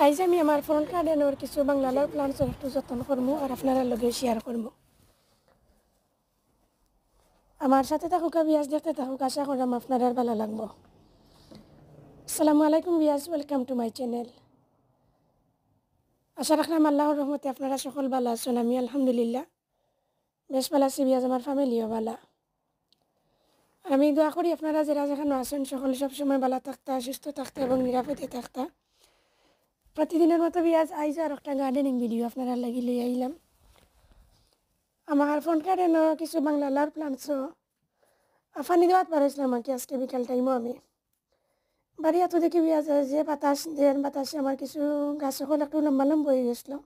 আইজ আমি আমার ফ্রন্ট গার্ডেনের কিছু বাংলার প্লান্টসের একটু যত্ন করবো আর আপনারা লগে শেয়ার করবো। আমার সাথে থাকুক বিয়াস দেখতে থাকুক, আশা করলাম আপনারা ভালো লাগবো। আসসালামু আলাইকুম বিয়াস, ওয়েলকাম টু মাই চ্যানেল। আশা রাখলাম আল্লাহর রহমতে আপনারা সকল ভালো আছেন। আমি আলহামদুলিল্লাহ বেশ ভালো আছি বিয়াস, আমার ফ্যামিলিও ভালো। আমি দোয়া করি আপনারা যারা যেখানে আছেন সকল সবসময় ভালো থাকতা, সুস্থ থাকতা এবং নিরাপদে থাকতা। প্রতিদিনের মতো বিয়াস আইজ আর একটা গার্ডেনিং ভিডিও আপনারা লাগি লই আইলাম। আমার ফ্রন্ট গার্ডেনও কিছু বাংলার প্লান্টসও ফানি দেওয়াত পারেছিলাম আমাকে আজকে বিকাল টাইমও আমি বাড়ি এত দেখি বিয়াজ যে বাতাস দেন বাতাসে আমার কিছু গাছ সকল একটু লম্বা লম্বা হয়ে গেছিলো।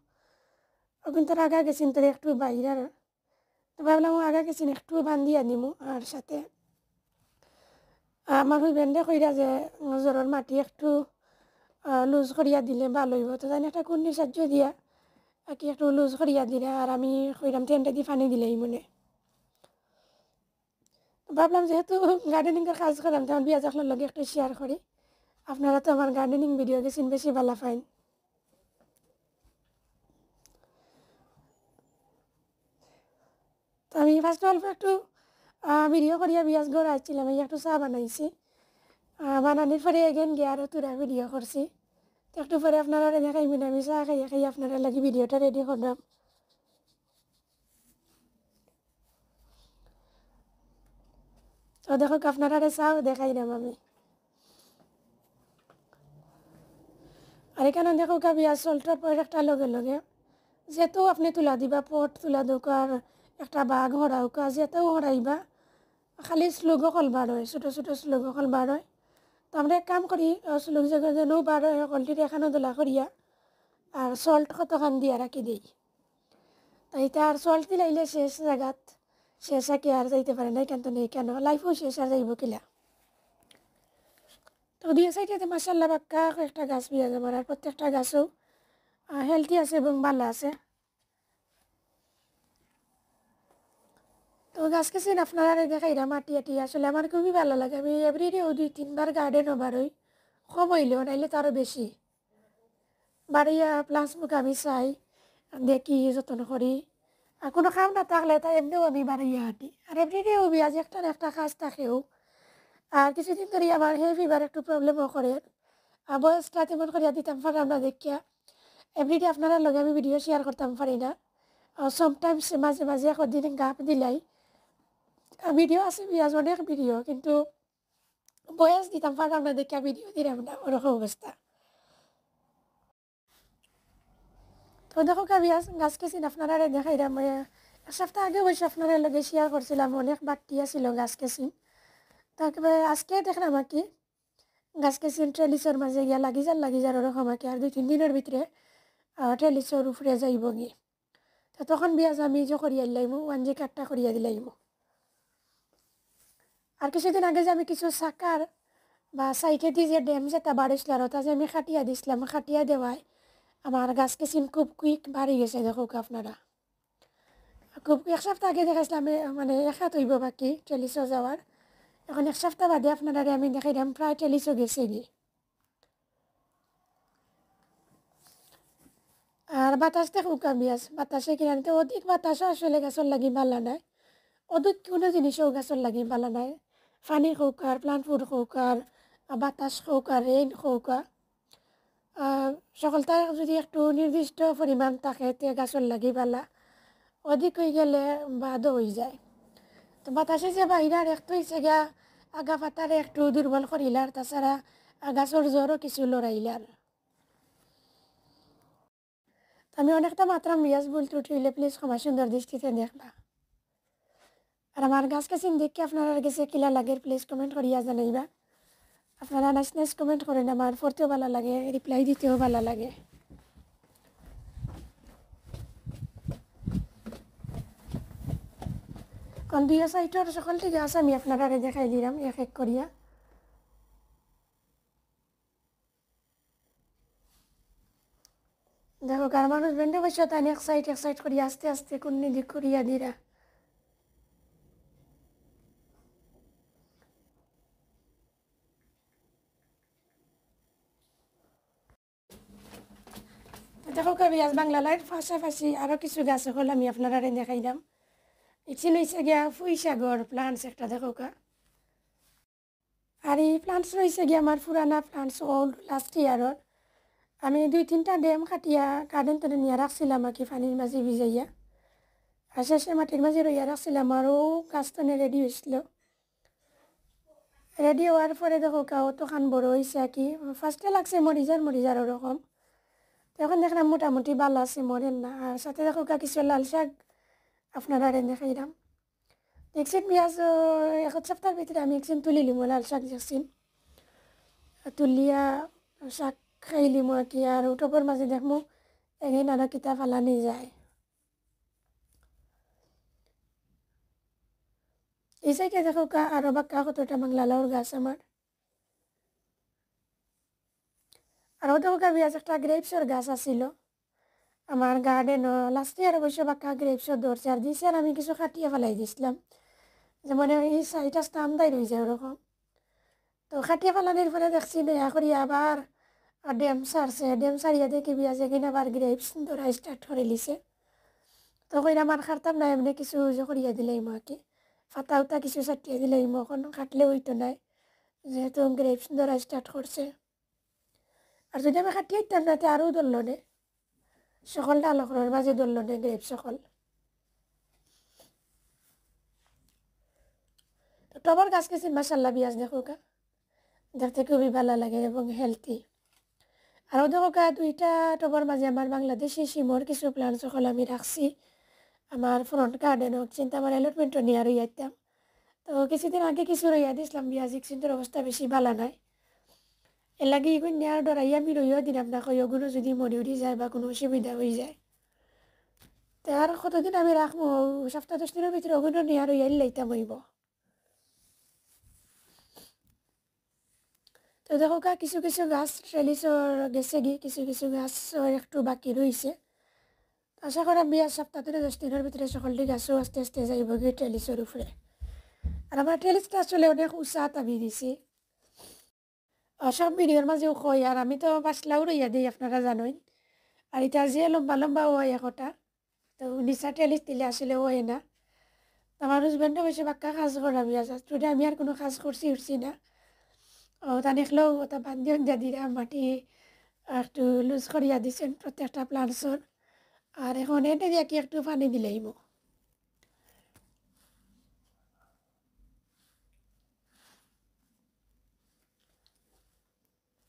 ওখান তোর আগা গেছিন তোর একটু বাইরের, তো ভাবলাম আগা গেছিন একটু বান্ধিয়া দিমু। আর সাথে আমার হুইবেন্ডে কইরা যে জ্বরের মাটি একটু লুজ করিয়া দিলে ভালো হইব, তো জানি একটা কুন্নি সাহায্য দিয়া কি একটু লুজ করিয়া দিলে আর আমি কইরাম টেনটা দিয়ে পানি দিলেই মনে। ভাবলাম যেহেতু গার্ডেনিংয়ের কাজ করাম তখন বিয়াজ আপনার লগে একটু শেয়ার করি। আপনারা তো আমার গার্ডেনিং ভিডিও গেছেন বেশি ভালো পাইন। তো আমি ফার্স্ট অল্প একটু ভিডিও করিয়া বিয়াজ গড় আসছিলাম, এই একটু চা বানাইছি। বানানির পরে এগেন গিয়ে আরও তুরা ভিডিও করছি। তো একটু পরে আপনারা দেখাইবেন আমি চা খাইয়া খাইয়া আপনারা লাগি ভিডিওটা রেডি করলাম। তো দেখো আপনারা চাও দেখাইলাম আমি। আর এখানে দেখো বিয়াজ চলটার পর একটা লগে লগে যেহেতু আপনি তুলা দিবা পট তুলা দোক আর একটা বাঘ হরাউকা যেতেও হরাইবা খালি স্লোগ অকল বার হয়, ছোটো ছোটো স্লোগ অকল বার হয়। তো আমরা এক কাম করি স্লোগ জায়গা যেন বার হয় সকলটির এখানে দোলা করিয়া আর সল্ট কতখান দিয়া রাখি দিই। তাই তার সল্ট দিলাইলে শেষ জায়গাত শেষ আঁকে আর যাইতে পারে না, কেন নেই কেন লাইফও শেষ আর যাইব কিলা। তো দিয়ে সাইডে মাসাল্লাহ বাক্কা একটা গাছ বিয়া যাবার আর প্রত্যেকটা গাছও হেলদি আছে এবং ভালো আছে। তো গাছ কেছেন আপনারা দেখাইরা মাটি আটি আসলে আমার খুবই ভালো লাগে। আমি এভরিডে 2-3 বার গার্ডেনও বারোই, কম হইলেও নাইলে তারও বেশি বাড়িয়া প্লাস মুখ আমি চাই দেখি যত্ন করি। আর কোনো কাম না থাকলে তাই এমনিও আমি বাড়িয়া হাঁটি আর এভরিডেও আজ একটা না একটা কাজ থাকেও। আর কিছুদিন ধরে আমার হে ফিভার একটু প্রবলেমও করে, বয়সটা তেমন করিয়া দিতাম পারলাম না দেখিয়া এভরিডে আপনারা লগে আমি ভিডিও শেয়ার করতাম পারি না। সামটাইমস মাঝে মাঝে একদিন গাপ দিলাই ভিডিও আছে বিয়াজ অনেক ভিডিও, কিন্তু বয়স দিতাম পারলাম না দেখিয়া ভিডিও দিলাম না, ওরকম অবস্থা। তো দেখো বিয়াজ গাছ কেছিন আপনারা দেখাইলাম। এক সপ্তাহ আগে বসে আপনারা লগে শেয়ার করছিলাম অনেক বাড়তি আছিল গাছ কেছিন। তারপরে আজকে দেখলাম আর কি গাছ কেছিন ট্রেলিসের মাঝে গিয়া লাগি যার ওরকম আর কি আর 2-3 দিনের ভিতরে ট্রেলিসের উপরে যাইব গিয়ে। তো তখন বিয়াজ আমি যে করিয়া দিলাইমু 1G কাটটা করিয়া দিলাইমু। আর কিছুদিন আগে যে আমি কিছু সাকার বা সাইডে দিয়ে যে ড্যাম যেটা বাড়িছিল আর ওটা যে আমি খাটিয়া দিছিলাম, খাটিয়া দেওয়ায় আমার গাছ কেছিন খুব কুইক বাড়ি গেছে। দেখো আপনারা খুব এক সপ্তাহ আগে দেখাইছিলাম মানে এক হাত হইব বাকি ট্রেলিসও যাওয়ার, এখন এক সপ্তাহ বাদে আপনারা আমি দেখাইলাম প্রায় ট্রেলিসও গেছে গিয়ে। আর বাতাস দেখো বিয়াজ বাতাসে কিনাতে অধিক বাতাসও আসলে গাছের লাগি ভালো নাই, অধিক কোনো জিনিসও গাছের লাগি ভালো নাই। পানি হোক আর প্লান্ট ফুড হোক আর বাতাস হোক আর রেইন হোক সকলটা যদি একটু নির্দিষ্ট পরিমাণ থাকে তে গাছের লাগি ভালা, অধিক হয়ে গেলে বাদও হয়ে যায়। তো বাতাসে যে বাহিরার একটু হয়েছে গা আগা পাতারে একটু দুর্বল করিলার, তাছাড়া গাছের জ্বরও কিছু লড়াইলার। আমি অনেকটা মাত্রা বিয়াজ ভুল ত্রুটি হইলে প্লিজ ক্ষমা সুন্দর দৃষ্টিতে দেখবা। আর আমার গাছ কাছিন দেখে আপনারা গেছে কিলা লাগে প্লিজ কমেন্ট করিয়া জানাইবা। আপনারা নাইস নাইস কমেন্ট করেন, আমার পড়তেও ভালো লাগে, রিপ্লাই দিতেও ভালো লাগে। কারণ দুই সাইটের সকলটি গাছ আমি আপনারা দেখাই দিলাম এক এক করিয়া। দেখো কার মানুষ বেন্ডে বসে তাই এক সাইড করিয়া আস্তে আস্তে কোন দিক করিয়া দিরা। দেখো কবি আজ বাংলা লাইট পাশাপাশি আরও কিছু গাছ হল আমি আপনারা দেখাইলাম। ইচিন হয়েছে গিয়া ফুই সাগর প্লান্টস একটা দেখো কা। আর এই প্লান্টস রয়েছে গিয়ে আমার পুরানা প্লান্টস ওল্ড লাস্ট ইয়ারর। আমি 2-3টা ড্যাম কাটিয়া গার্ডেন তলে নিয়ে রাখছিলাম আর কি পানির মাঝে ভিজাইয়া। আর শেষে মাটির মাঝে রইয়া রাখছিলাম আরও গাছ তনে রেডি হয়েছিল। রেডি হওয়ার পরে দেখো কা অতখান বড় হয়েছে আর কি। ফার্স্টে লাগছে মরিজার ওরকম। এখন দেখলাম মোটামুটি ভালো আছে, মরেন না। আর সাথে দেখো কা কিছু লাল শাক আপনারা দেখাইলাম। দেখছেন পেঁয়াজ এক সপ্তাহের ভিতরে আমি একদিন তুলি লিমো লাল শাক দেখছেন, তুলিয়া শাক খাই লিমো আর কি। আর টপর মাঝে দেখমু এগে নানা কিতা ফালানি যায়। এই সাইডে দেখো কা আরও বাক্কা কতটা বাংলা লাউর গাছ আমার। আরও দেখো কা পেঁয়াজ একটা গ্রেপসর গাছ আছিল আমার গার্ডেনও। লাস্ট ইয়ার অবশ্য বাক্কা গ্রেপসর ধরছে আর দিছে। আর আমি কিছু কাটিয়ে ফেলাই দিছিলাম, যেমন এই সাইডটা স্টাম দায় রয়ে যায় ওরকম। তো কাটিয়ে ফেলানির পরে দেখছি নয়া করি আবার ড্যাম সারছে। ড্যাম সারিয়া দেখি পেঁয়াজ এগিন আবার গ্রেপস ধরা স্টার্ট করে লিছে। তখন আমার খারতাম না, এমনি কিছু করিয়া দিলাই মো আর কি, ফাতা উতা কিছু চাটিয়ে দিলাই মো। এখন কাটলে হইতো নাই যেহেতু গ্রেপস ধরা স্টার্ট করছে। আর যদি আমি কাটিয়ে দিতাম না আরও ধরল নে, সকলটা আলোকনের মাঝে ধরল নে গ্রেপ সকল। তো টবর গাছ গেছি মাসাল্লাহ পেঁয়াজ দেখো কা, দেখতে খুবই ভালো লাগে এবং হেলথি। আরও দেখো কা 2টা টবর মাঝে আমার বাংলাদেশি সিমর কিছু প্লান্ট সকল আমি রাখছি আমার ফ্রন্ট গার্ডেনও। চিন্তা আমার অ্যালটমেন্টও নিয়ে রইয়াইতাম। তো কিছুদিন আগে কিছু রইয়া দিয়েছিলাম পেঁয়াজ, কিন্তু অবস্থা বেশি ভালো নয়। এর লাগে ইগুন নেওয়ার ডরাই আমি রইয়াও দিলাম না, ওগুলো যদি মরি উড়ি যায় বা কোনো অসুবিধা হয়ে যায়। তো আর কতদিন আমি রাখবো, সপ্তাহ 10 দিনের ভিতরে ওগুলো নিয়ে রইয়া লাইতাম হইব। তো দেখো কা কিছু কিছু গাছ ট্রেলিসর গেছে গিয়ে, কিছু কিছু গাছ একটু বাকি রয়েছে। আশা করা বিয়ার সপ্তাহ ধরে 10 দিনের ভিতরে সকলটি গাছও আস্তে আস্তে যাইব গিয়ে ট্রেলিসের উপরে। আর আমার ট্রেলিসটা আসলে অনেক উৎসাহ আমি দিছি, সব ভিডিওর মাঝেও কই। আর আমি তো পাশলাও রইয়া দিই আপনারা জানোই। আর এটা যে লম্বা লম্বা হয় একটা, তো নিচা ট্রেলিস দিলে আসলে হয় না। আমার হাজব্যান্ডও বেশি বাক্কা কাজ করা বিয়া স্টুডে আমি আর কোনো কাজ করছি উঠছি না। তা দেখলেও ওটা বান্ধিও দিয়া দিলাম, মাটি একটু লুজ করিয়া দিছেন প্রত্যেকটা প্লান্টসর। আর এখন এনে দিয়ে কি একটু পানি দিলেই মো।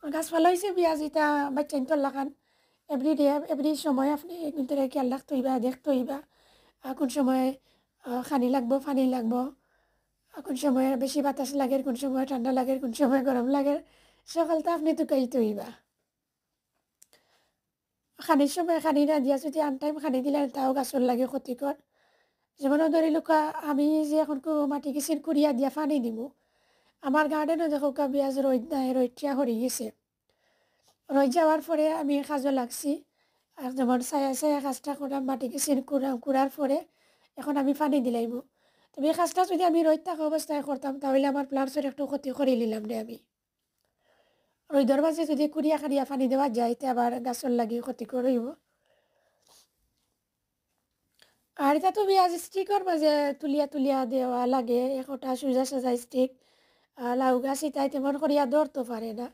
গাছপালা হয়েছে পেঁয়াজ এটা বাচ্চাইন তো লাগান এভরিডে এভরি সময় আপনি কিন্তু খেয়াল রাখতে হইবা, দেখতে হইবা কোন সময় খানি লাগবো, পানি লাগবো, কোন সময় বেশি বাতাস লাগে, কোন সময় ঠান্ডা লাগে, কোন সময় গরম লাগে, সকালটা আপনি টুকাইতে হইবা। খানির সময় খানি না দিয়া যদি আনটাইম খানি দিলে তাও গাছর লাগে ক্ষতিকর। যেমন ধরি লোকা আমি যে এখন মাটি কিচিন কুড়িয়া দিয়া পানি দিব, আমার গার্ডেনও দেখো পেঁয়াজ রোদ নাই, রোদটা হরি গেছে। রোদ যাওয়ার পরে আমি কাজও লাগছি। আর যেমন ছায়া ছায়া কাজটা করাম, মাটি কিচিন কুড়ার পরে এখন আমি পানি দিলাইব। তবে এই কাজটা যদি আমি রোদ থাকা অবস্থায় করতাম তাহলে আমার প্লান্টসের একটু ক্ষতি করে নিলাম রে আমি। রোদর মাঝে যদি কুড়িয়া কাড়িয়া পানি দেওয়া যায় তে আবার গাছর লাগি ক্ষতিকর হইব। আর এটা তো পেঁয়াজ স্টিকর মাঝে তুলিয়া তুলিয়া দেওয়া লাগে, একটা সোজা সোজা স্টিক। লাউ গাছ ইতাই তেমন করিয়া ধরতে পারে না।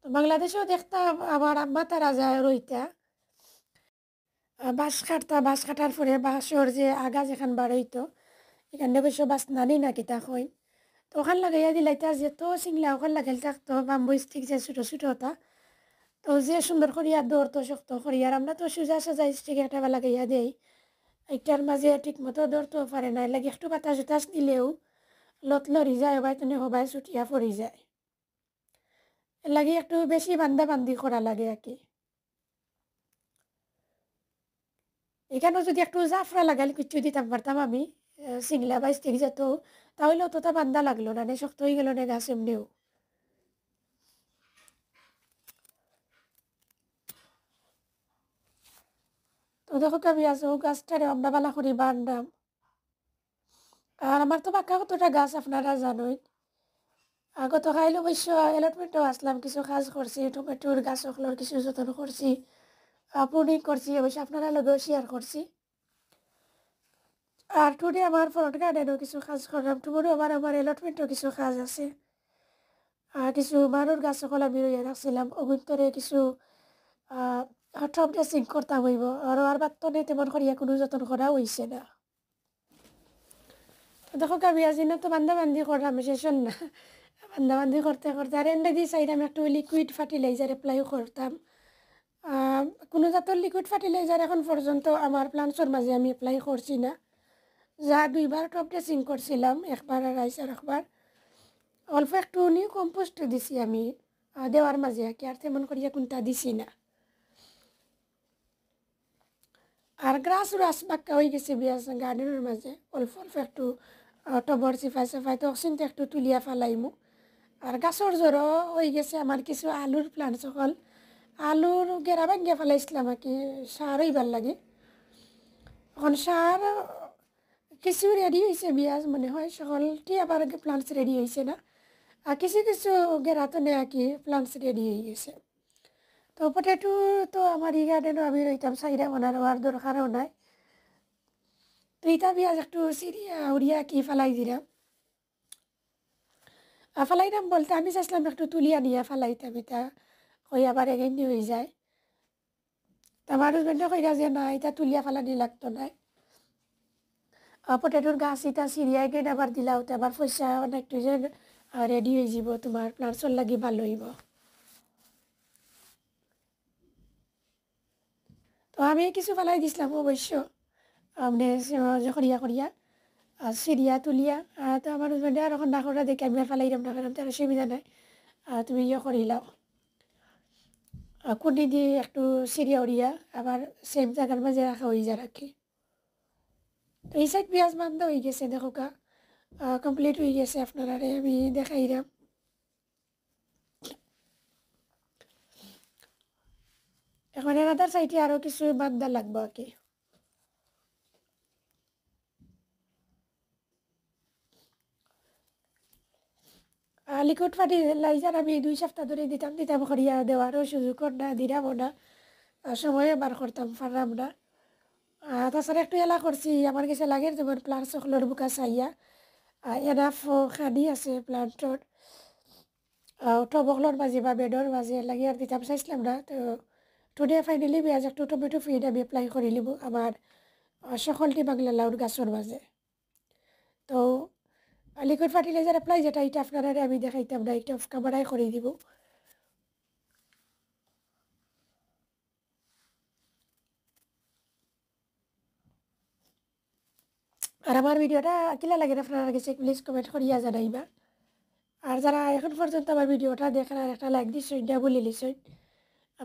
তো বাংলাদেশেও দেখতাম আমার আম্মা তারা যায় রইতা বাঁশ কাটার পরে বাঁশর যে আগা যেখান বাড়ইতো এখানে অবশ্য বাঁশ নানি না কিতা কইন। তো ওখান লাগাইয়া দিলাইতা যে তো চিংলা ওখান লাগাইল থাকতো বাম্বু স্টিক যে ছোটো ছোটো হতা। তো যে সুন্দর করিয়া দৌড়তো শক্ত করিয়া, আর আমরা তো সোজা সোজা স্টিক একটা লাগাইয়া দেই, একটার মাঝে ঠিক মতো ধরতেও পারে না। লাগে একটু বাতাস উতাস দিলেও লত লড়ি যায়, হবাই তুমি হবাই ছুটিয়া পড়ি যায়। এর লাগে একটু বেশি বান্ধা বান্ধি করা লাগে আর কি। এখানেও যদি একটু জাফরা লাগালে কিছু দিতাম পারতাম আমি, সিংলা বা স্টিক যেত, তাহলে অতটা বান্ধা লাগলো না, শক্ত হয়ে গেল না গাছ এমনিও। তো দেখো কবি আছে ও গাছটারে আমরা বালা করি বান্ধাম। আর আমার তো বাক্কা কতটা গাছ আপনারা জানোই। গত খাইলে অবশ্য অ্যালটমেন্টও আসলাম, কিছু কাজ করছি, টমেটোর গাছ সকলের কিছু যত্ন করছি। প্রুনিং করছি, অবশ্যই আপনারা লগেও শেয়ার করছি। আর টুডে আমার ফ্রন্ট গার্ডেনও কিছু কাজ করলাম, টুমোরও আমার এলটমেন্টও কিছু কাজ আছে। কিছু মানুষ গাছ সকল আমি রইয়া রাখছিলাম, অভ্যন্তরে কিছু টপ ড্রেসিং করতাম হইব, আর বাত্তনে তেমন করিয়া কোনো যত্ন করা হইছে না। দেখো আমি আজি না তো বান্দাবান্দি করলাম শেষ না, বান্দাবান্দি করতে করতে আর এন্ডে দিয়ে চাইলাম একটু লিকুইড ফার্টিলাইজার অ্যাপ্লাই করতাম। কোনো জাতের লিকুইড ফার্টিলাইজার এখন পর্যন্ত আমার প্লান্টসের মাঝে আমি অ্যাপ্লাই করছি না। যা 2বার টপ ড্রেসিং করছিলাম, একবার আর রাইস আর একবার অল্প একটু নিউ কম্পোস্ট দিছি আমি দেওয়ার মাঝে, আর তেমন করিয়া কোনটা দিছি না। আর গ্রাস বাক্কা হয়ে গেছে বিয়াস গার্ডেনের মাঝে, অল্প অল্প একটু টবর চিফাই চাফাই তো অক্সিনটা একটু তুলিয়া ফেলাইমু। আর গাছর জড়ো হয়ে গেছে আমার কিছু আলুর প্লান্ট সকল, আলুর গেরা ভাঙ্গিয়া ফেলাইছিলাম আর কি, সার হইবার লাগে। এখন সার কিছু রেডি হয়েছে বিয়াজ মনে হয়, সকলটি আবার প্লান্টস রেডি হয়েছে না, আর কিছু কিছু গেরাতো নেই আর কি প্লান্টস রেডি হয়ে গেছে। তো পটেটো তো আমার ই গার্ডেনও আমি রইতাম সাইডা বানার আর দরকারও নাই। তো ইটা বিয়াজ একটু সিরিয়া উড়িয়া কি ফেলাই দিলাম, ফেলাইতাম বলতে আমি চাইছিলাম একটু তুলিয়া নিয়ে ফেলাইতাম, এটা কই আবার এগেইনি হয়ে যায়। তো আমার হাজবেন্ডে কইরা যে না এটা তুলিয়া ফেলানি লাগতো না, পটেটোর গাছ এটা সিরিয়া গেন আবার দিলাও তো আবার পয়সা অনেকটু যে রেডি হয়ে যাব, তোমার প্লান্টসর লাগি ভালো হইব। তো আমি কিছু ফেলাই দিছিলাম অবশ্য, মানে করিয়া করিয়া সিরিয়া তুলিয়া। তো আমার হাজবেন্ডে আর এখন না করা দেখে আমি আর ফেলাইলাম না, ফেলাম তার অসুবিধা নাই, তুমি করিলাও কুন্ডি দিয়ে একটু সিরিয়া উড়িয়া আবার সেম জায়গার মাঝে রাখা হয়ে যা রাখি। তো এই সাইড পেঁয়াজ বান্ধা হয়ে গেছে, দেখো কা কমপ্লিট হয়ে গেছে, আপনারা আমি দেখাইলাম। এখন এনাদার সাইডে আরও কিছু বান্ধা লাগবো আর কি। লিকুইড ফার্টিলাইজার আমি 2 সপ্তাহ ধরে দিতাম করিয়া দেওয়ারও সুযোগ না দিলাম না, সময়ে বার করতাম পারলাম না। তাছাড়া একটু এলা করছি আমার কাছে লাগে যেমন প্লান্ট সকলের বুকা চাইয়া এনাফ খানি আছে প্লান্টর টবকলর মাঝে বা বেডর মাঝে লাগে আর দিতাম চাইছিলাম না। তো টুডে ফাইনালি পেঁয়াজ একটু টমেটো ফিড আমি এপ্লাই করে নিব আমার সকলটি বাংলা লাউর গাছের মাঝে। তো লিকুইড ফার্টিলাইজার অ্যাপ্লাই যেটা এটা আপনারা আমি দেখাইতাম না, এটা অফ ক্যামেরায় করে দিব। আর আমার ভিডিওটা কিলা লাগে আপনারা কাছে প্লিজ কমেন্ট করিয়া জানাইবা। আর যারা এখন পর্যন্ত আমার ভিডিওটা দেখেন আর একটা লাইক দিচ্ছেন না বলে লিছেন,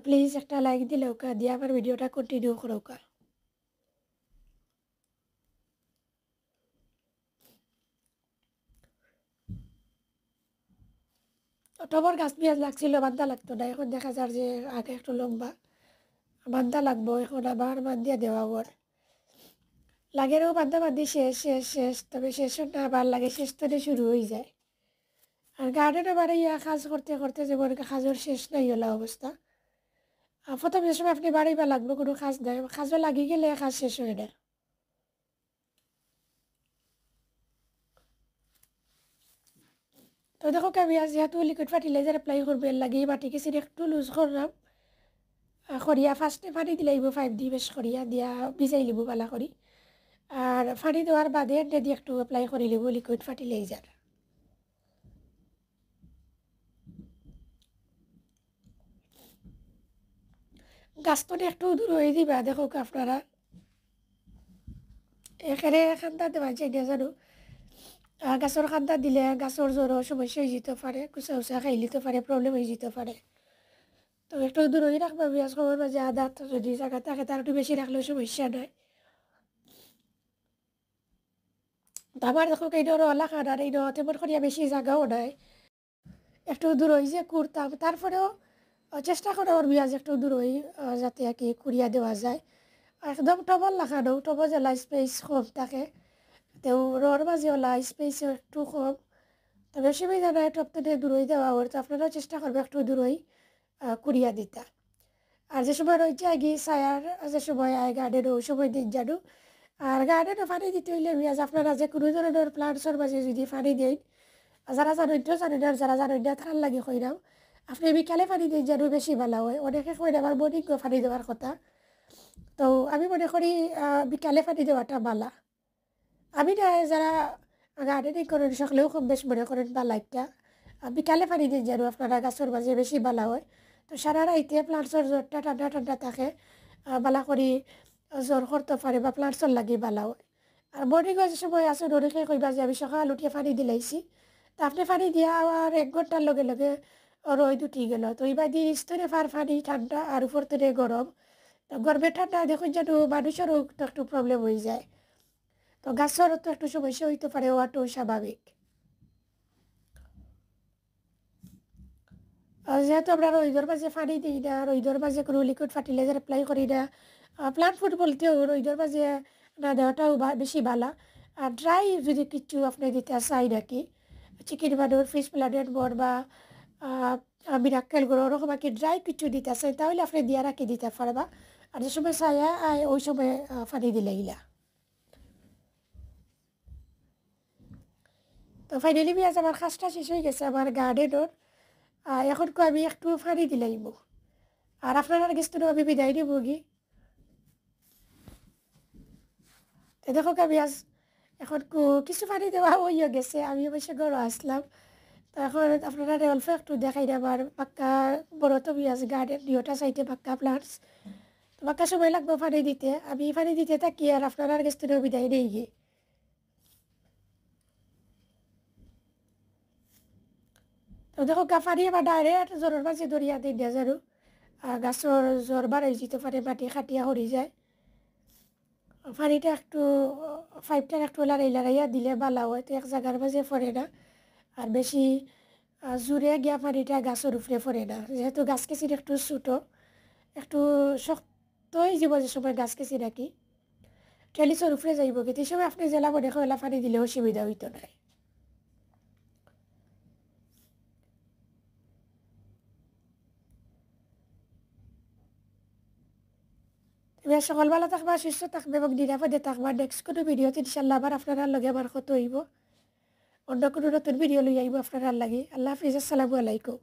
প্লিজ একটা লাইক দিলে ওকা দিয়ে আমার ভিডিওটা কন্টিনিউ করোকা। টবর গাছ পেঁয়াজ লাগছিল, বান্ধা লাগতো না, এখন দেখা যায় যে আগে একটু লম্বা বান্ধা লাগবো, এখন আবার বান্ধিয়া দেওয়া ওর লাগেরও বান্ধা বান্ধি শেষ শেষ শেষ, তবে শেষ না আবার লাগে শেষ থেকে শুরু হয়ে যায়। আর গার্ডেনে বাড়ি কাজ করতে করতে যেমন কাজের শেষ নাই হলা অবস্থা, প্রথম যে সময় আপনি বাড়িবা লাগবে কোনো কাজ নাই, কাজও লাগি গেলে কাজ শেষ হয় না। তো দেখো আমি আজ যেহেতু লিকুইড ফার্টিলাইজার অ্যাপ্লাই করবে লাগে মাটি কিছু একটু লুজ করলাম, করিয়া ফার্স্টে পানি দিলে 5 দি বেশ করিয়া দিয়া ভিজাই লিব পালা করি, আর পানি দেওয়ার বাদে এনে দিয়ে একটু অ্যাপ্লাই করে লিব লিকুইড ফার্টিলাইজার। গাছটা একটু দূর হয়ে দিবা, দেখো আপনারা এখানে খান্দা দেওয়া যায় না জানো, গাছের খান্দা দিলে গাছের জ্বরও সমস্যা হয়ে যেতে পারে, কুচা উচা খাই যেতে পারে, প্রবলেম হয়ে যেতে পারে। তো একটু দূর হয়ে রাখবা পেঁয়াজ খবর মাঝে আদা, যদি জায়গা থাকে তার একটু বেশি রাখলেও সমস্যা নাই। তো আমার দেখো এই ধরো এলাকার আর এই তেমন করিয়া বেশি জায়গাও নাই, একটু দূর হয়ে যে করতাম, তারপরেও চেষ্টা করে ওর পেঁয়াজ একটু দূর হয়ে যাতে আর কি কুড়িয়া দেওয়া যায়। একদম টবল লাগানো, টবল জ্বালা স্পেস কম থাকে, তো ওর মাঝে ওলা স্পেসও একটু কম, তবে অসুবিধা নাই টপ থেকে দূর হয়ে দেওয়া ওর, তো আপনারাও চেষ্টা করবে একটু দূর হয়ে কুড়িয়া দিতা। আর যে সময় রয়েছে গিয়ে ছায়ার যে সময় আয় গার্ডেনও ওই সময় দিন জানো। আর গার্ডেনও পানি দিতে হইলে আমি আজ আপনারা যে কোনো ধরনের প্লান্টসের মাঝে যদি পানি দেন, যারা জানেন জানেন আর যারা জানেন না তার লাগে কইরাম আপনি বিকালে পানি দিন যেন বেশি ভালো হয়। অনেকে কইরা আমার মর্নিংও পানি দেওয়ার কথা, তো আমি মনে করি বিকালে পানি দেওয়াটা ভালো। আমি না যারা গার্ডেনিং করেন সকলেও কম বেশ মনে করেন ভালো একটা বিকালে পানি দিন যেন আপনারা গাছের মাঝে বেশি ভালো হয়। তো সারা রাইতে প্লান্টসের জ্বরটা ঠান্ডা ঠান্ডা থাকে, ভালো করি জ্বর করতে পারে বা প্লান্টসের লাগি ভালো হয়। আর মর্নিংও যে সময় আছে অনেকে কইবা যে আমি সকাল উঠিয়ে পানি দিলাইছি, তা আপনি পানি দিয়া আর 1 ঘন্টার লগে লগে রোদ উঠি গেল, তো এইবার দিয়ে স্তরে ফার পানি ঠান্ডা আর উপর থেকে গরম, তো গরমে ঠান্ডা দেখুন যেন মানুষেরও তো একটু প্রবলেম হয়ে যায়। তো গাছেরও তো একটু সমস্যা হইতে পারে, হওয়াটাও স্বাভাবিক। আর যেহেতু আমরা রোদের মাঝে পানি দিই না, রোদের মাঝে কোনো লিকুইড ফার্টিলাইজার অ্যাপ্লাই করি না, প্লান্ট ফুড বলতেও রোদের মাঝে না দেওয়াটাও বেশি ভালো। আর ড্রাই যদি কিছু আপনি দিতে চাই নাকি চিকেন বানুর ফিশ প্ল্যানেট বর বা মিরাক্কেল গুঁড়ো ওরকম আর কি ড্রাই কিছু দিতে চাই তাহলে আপনি দিয়া রাখি দিতে পারবা। আর যে সময় ছায়া ওই সময় পানি দিলে ইলা। তো ফাইনালি আজ আমার কাজটা শেষ হয়ে গেছে আমার গার্ডেনের। এখন আমি একটু পানি দিলাইব আর আপনার গেছ তো আমি বিদায় দিব গি। তো দেখো আমি আজ এখন কিছু পানি দেওয়া হইয়া গেছে, আমি অবশ্য গড় আসলাম। তো এখন আপনারা অল্প একটু দেখাই আমার পাক্কা বড় তুমি আজ গার্ডেন দুটা সাইডে পাক্কা প্লান্টস, তো পাক্কা সময় লাগবে পানি দিতে। আমি পানি দিতে থাকি আর আপনারা গেছ তো বিদায় নেই গিয়ে। তো দেখো পানি আমার ডাইরেক্ট জ্বরের মাঝে দরিয়া দিন দিয়া জানো, গাছর জ্বর বাড়াই যেতে পারে, মাটি খাটিয়া হরি যায়। পানিটা একটু পাইপটার একটু লাড়াইয়া দিলে ভালো হয়, তো এক জায়গার মাঝে পড়ে না আর বেশি জোরে গিয়া পানিটা গাছের উপরে পড়ে না। যেহেতু গাছ কেসির একটু ছোটো একটু শক্তই জীব যে সময় গাছ কেসি রাখি টেলিসের উপরে যাইব কিন্তু এই সময় আপনি জেলা মনে কয়লা পানি দিলে অসুবিধা হইতো না। তুমি সকালবেলা থাকবা, সুস্থ থাকবে এবং নিরাপদে থাকবা। নেক্সট কোনো ভিডিওতে ইনশাল্লাহ আবার আপনারা লগে আমার কত হইব, অন্য কোনো নতুন ভিডিও লই আইব আপনারা লাগে। আল্লাহ হাফিজ, আসসালামু আলাইকুম।